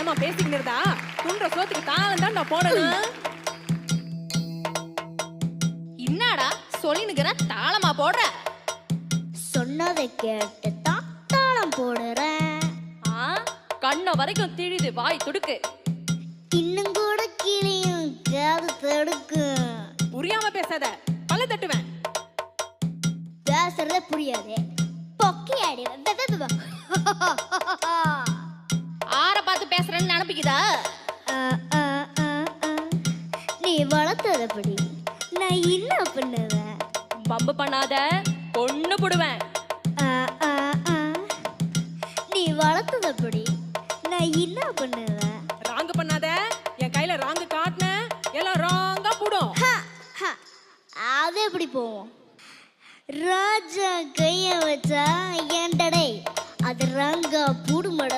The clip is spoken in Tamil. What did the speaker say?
ஏமா பேசிக்கிட்டு இருந்தா துண்ட சோத்துக்கு தாளம் தான் நான் போடணும். என்னடா சொல்லினுக்கிற தாளமா போடுற? சொன்னதை கேட்டு தான் தாளம் போடுறேன். கண்ண வரைக்கும் திழிது வாய் துடுக்கு. இன்னும் கூட கிளியும் காது தடுக்கு. புரியாம பேசாத, பல்ல தட்டுவேன். பேசுறதே புரியாதே, பொக்கி அடி. ஆற பார்த்து பேசுறேன்னு நினைப்பிக்குதா? நீ வளர்த்ததப்படி நான் என்ன பண்ணுவேன்? பம்பு பண்ணாத, பொண்ணு போடுவேன். நீ வளர்த்ததப்படி நான் என்ன பண்ணுவேன்? ராங்கு பண்ணாத, என் கையில ராங்கு காட்டின எல்லாம் ராங்கா போடும். அது எப்படி போவோம்? ராஜா கைய வச்சா ஏண்டடே அது ராங்கா பூடுமட.